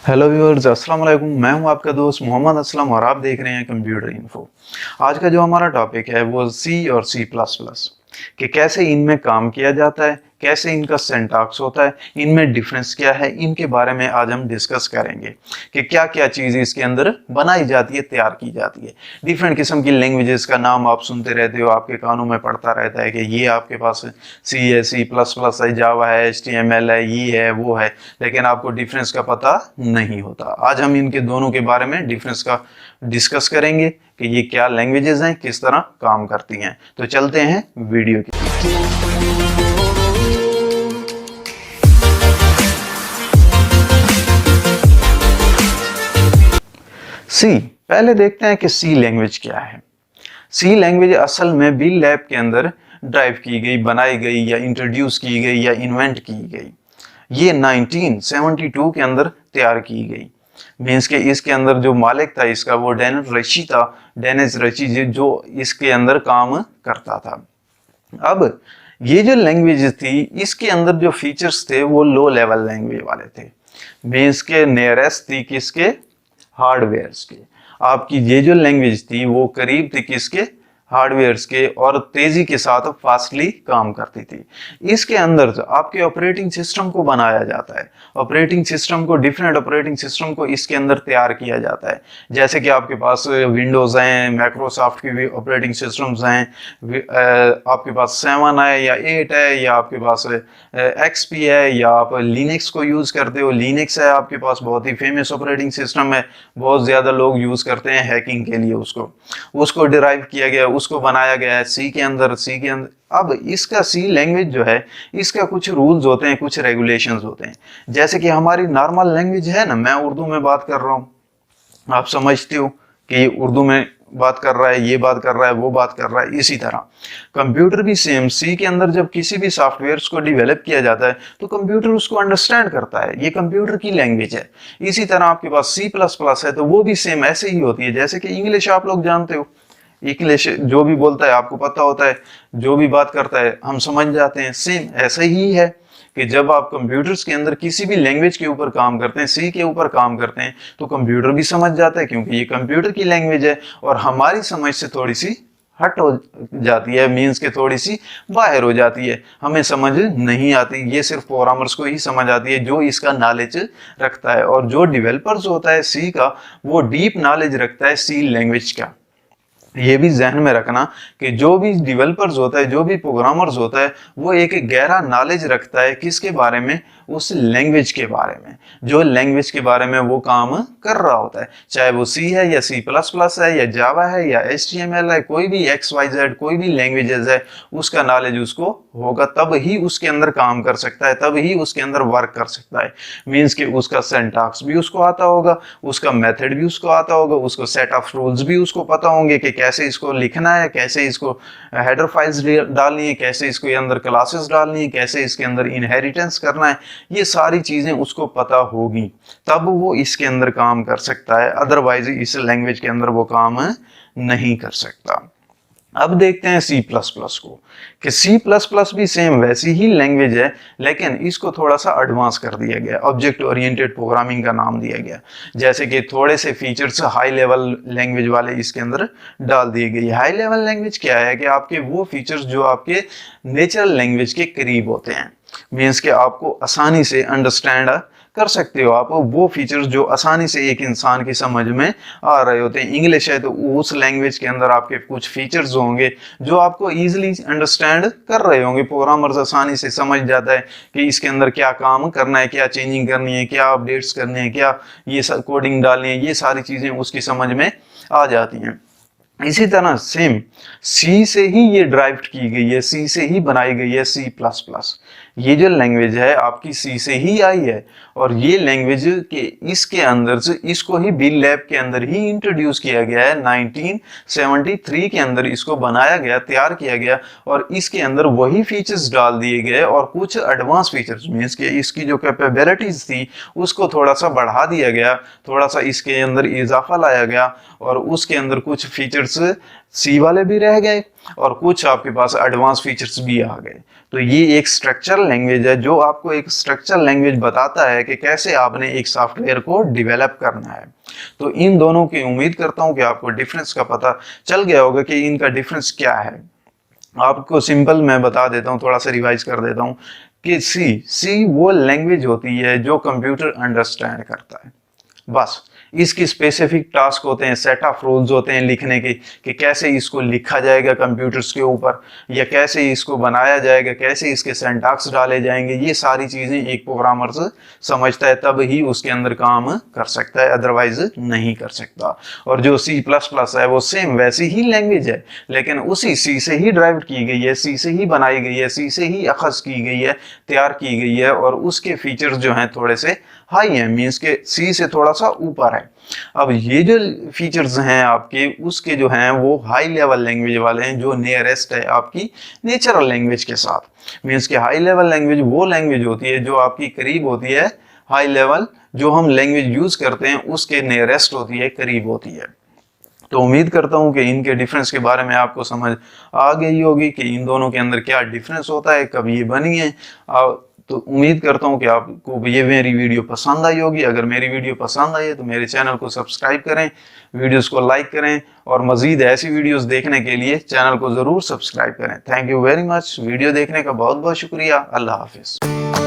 Hello viewers, अस्सलाम वालेकुम। मैं हूं आपका दोस्त मोहम्मद असलम और आप देख रहे हैं कंप्यूटर इन्फो। आज का जो हमारा टॉपिक है वो सी और सी प्लस प्लस कि कैसे इनमें काम किया जाता है, कैसे इनका सिंटैक्स होता है, इनमें डिफरेंस क्या है, इनके बारे में आज हम डिस्कस करेंगे कि क्या क्या चीज़ इसके अंदर बनाई जाती है, तैयार की जाती है। डिफरेंट किस्म की लैंग्वेजेस का नाम आप सुनते रहते हो, आपके कानों में पड़ता रहता है कि ये आपके पास सी है, सी प्लस प्लस है, जावा है, HTML है, ये है, वो है, लेकिन आपको डिफरेंस का पता नहीं होता। आज हम इनके दोनों के बारे में डिफरेंस का डिस्कस करेंगे कि ये क्या लैंग्वेजेस हैं, किस तरह काम करती हैं। तो चलते हैं वीडियो की। सी, पहले देखते हैं कि सी लैंग्वेज क्या है। सी लैंग्वेज असल में बिल लैब के अंदर ड्राइव की गई, बनाई गई या इंट्रोड्यूस की गई या इन्वेंट की गई। ये 1972 के अंदर तैयार की गई। मीन्स के इसके अंदर जो मालिक था इसका वो डेनिस ऋषि था। डेनिस ऋषि जो इसके अंदर काम करता था। अब ये जो लैंग्वेज थी इसके अंदर जो फीचर्स थे वो लो लेवल लैंग्वेज वाले थे। मीन्स के नियरेस्ट थी किसके, हार्डवेयर्स के। आपकी ये जो लैंग्वेज थी वो करीब थी किसके, हार्डवेयर्स के, और तेजी के साथ फास्टली काम करती थी। इसके अंदर आपके ऑपरेटिंग सिस्टम को बनाया जाता है। ऑपरेटिंग सिस्टम को, डिफरेंट ऑपरेटिंग सिस्टम को इसके अंदर तैयार किया जाता है। जैसे कि आपके पास विंडोज हैं, माइक्रोसॉफ्ट की भी ऑपरेटिंग सिस्टम्स हैं, आपके पास 7 है या 8 है, या आपके पास XP है, या आप लिनक्स को यूज करते हो, लिनक्स है आपके पास, बहुत ही फेमस ऑपरेटिंग सिस्टम है, बहुत ज्यादा लोग यूज करते हैं हैकिंग के लिए। उसको डिराइव किया गया, उसको बनाया गया है सी के अंदर। अब इसका सी लैंग्वेज जो है, इसका कुछ रूल्स होते हैं, कुछ रेगुलेशंस होते हैं। जैसे कि हमारी नॉर्मल लैंग्वेज है ना, मैं उर्दू में बात कर रहा हूँ, आप समझते हो कि उर्दू में बात कर रहा है, ये बात कर रहा है, वो बात कर रहा है। इसी तरह कंप्यूटर भी सेम सी के अंदर जब किसी भी सॉफ्टवेयर को डिवेलप किया जाता है तो कंप्यूटर उसको अंडरस्टैंड करता है, ये कंप्यूटर की लैंग्वेज है। इसी तरह आपके पास सी प्लस प्लस है तो वो भी सेम ऐसे ही होती है। जैसे कि इंग्लिश आप लोग जानते हो, इंग्लिश जो भी बोलता है आपको पता होता है, जो भी बात करता है हम समझ जाते हैं। सेम ऐसे ही है कि जब आप कंप्यूटर्स के अंदर किसी भी लैंग्वेज के ऊपर काम करते हैं, सी के ऊपर काम करते हैं, तो कंप्यूटर भी समझ जाता है क्योंकि ये कंप्यूटर की लैंग्वेज है और हमारी समझ से थोड़ी सी हट हो जाती है, मीन्स के थोड़ी सी बाहर हो जाती है, हमें समझ नहीं आती। ये सिर्फ प्रोग्रामर्स को ही समझ आती है जो इसका नॉलेज रखता है, और जो डेवलपर्स होता है सी का वो डीप नॉलेज रखता है सी लैंग्वेज का। ये भी जहन में रखना कि जो भी डेवलपर्स होता है, जो भी प्रोग्रामर्स होता है, वो एक गहरा नॉलेज रखता है किसके बारे में, उस लैंग्वेज के बारे में, जो लैंग्वेज के बारे में वो काम कर रहा होता है। चाहे वो सी है या सी प्लस प्लस है या जावा है या HTML है, कोई भी XYZ कोई भी लैंग्वेजेस है, उसका नॉलेज उसको होगा, तब ही उसके अंदर काम कर सकता है, तब ही उसके अंदर वर्क कर सकता है। मीन्स कि उसका सिंटैक्स भी उसको आता होगा, उसका मेथड भी उसको आता होगा, उसको सेट ऑफ रूल्स भी उसको पता होंगे कि कैसे इसको लिखना है, कैसे इसको हेडर फाइल्स डालनी है, कैसे इसके अंदर क्लासेस डालनी है, कैसे इसके अंदर इनहेरिटेंस करना है। ये सारी चीजें उसको पता होगी, तब वो इसके अंदर काम कर सकता है, अदरवाइज इस लैंग्वेज के अंदर वो काम नहीं कर सकता। अब देखते हैं सी प्लस प्लस को, कि सी प्लस प्लस भी सेम वैसी ही लैंग्वेज है, लेकिन इसको थोड़ा सा एडवांस कर दिया गया, ऑब्जेक्ट ओरिएंटेड प्रोग्रामिंग का नाम दिया गया। जैसे कि थोड़े से फीचर्स हाई लेवल लैंग्वेज वाले इसके अंदर डाल दिए गए। हाई लेवल लैंग्वेज क्या है कि आपके वो फीचर्स जो आपके नेचुरल लैंग्वेज के करीब होते हैं, मीन्स के आपको आसानी से अंडरस्टैंड कर सकते हो, आप वो फीचर्स जो आसानी से एक इंसान की समझ में आ रहे होते हैं। इंग्लिश है तो उस लैंग्वेज के अंदर आपके कुछ फीचर्स होंगे जो आपको इजीली अंडरस्टैंड कर रहे होंगे, प्रोग्रामर्स आसानी से समझ जाता है कि इसके अंदर क्या काम करना है, क्या चेंजिंग करनी है, क्या अपडेट्स करनी है, क्या ये कोडिंग डालनी है, ये सारी चीजें उसकी समझ में आ जाती हैं। इसी तरह सेम सी से ही ये ड्राइव की गई है, सी से ही बनाई गई है सी प्लस प्लस। ये जो लैंग्वेज है आपकी सी से ही आई है, और ये लैंग्वेज के इसके अंदर से इसको ही बिल लैब के अंदर ही इंट्रोड्यूस किया गया है। 1973 के अंदर इसको बनाया गया, तैयार किया गया, और इसके अंदर वही फीचर्स डाल दिए गए और कुछ एडवांस फीचर्स मीन्स के इसकी जो कैपेबिलिटीज थी उसको थोड़ा सा बढ़ा दिया गया, थोड़ा सा इसके अंदर इजाफा लाया गया, और उसके अंदर कुछ फीचर्स सी वाले भी रह गए और कुछ आपके पास एडवांस फीचर्स भी आ गए। तो ये एक स्ट्रक्चरल लैंग्वेज है जो आपको एक स्ट्रक्चरल लैंग्वेज बताता है कि कैसे आपने एक सॉफ्टवेयर को डेवलप करना है। तो इन दोनों की उम्मीद करता हूं कि आपको डिफरेंस का पता चल गया होगा कि इनका डिफरेंस क्या है। आपको सिंपल मैं बता देता हूं, थोड़ा सा रिवाइज कर देता हूं कि सी वो लैंग्वेज होती है जो कंप्यूटर अंडरस्टैंड करता है। बस इसकी स्पेसिफिक टास्क होते हैं, सेट ऑफ रूल्स होते हैं लिखने के कि कैसे इसको लिखा जाएगा कंप्यूटर्स के ऊपर, या कैसे इसको बनाया जाएगा, कैसे इसके सिंटैक्स डाले जाएंगे। ये सारी चीजें एक प्रोग्रामर से समझता है, तब ही उसके अंदर काम कर सकता है, अदरवाइज नहीं कर सकता। और जो C++ है वो सेम वैसी ही लैंग्वेज है, लेकिन उसी सी से ही ड्राइव की गई है, सी से ही बनाई गई है, सी से ही अखज़ की गई है, तैयार की गई है, और उसके फीचर्स जो हैं थोड़े से हाई है, मीन्स के सी से थोड़ा सा ऊपर है। अब ये जो फीचर्स हैं आपके उसके जो हैं वो हाई लेवल लैंग्वेज वाले हैं, जो नियरेस्ट है आपकी नेचुरल लैंग्वेज के साथ। मीन्स के हाई लेवल लैंग्वेज वो लैंग्वेज होती है जो आपकी करीब होती है, हाई लेवल जो हम लैंग्वेज यूज करते हैं उसके नियरेस्ट होती है, करीब होती है। तो उम्मीद करता हूं कि इनके डिफरेंस के बारे में आपको समझ आ गई होगी कि इन दोनों के अंदर क्या डिफरेंस होता है, कब ये बनी है। तो उम्मीद करता हूं कि आपको ये मेरी वीडियो पसंद आई होगी। अगर मेरी वीडियो पसंद आई है तो मेरे चैनल को सब्सक्राइब करें, वीडियोस को लाइक करें, और मजीद ऐसी वीडियोस देखने के लिए चैनल को ज़रूर सब्सक्राइब करें। Thank you very much. Video देखने का बहुत बहुत शुक्रिया। अल्लाह हाफिज़।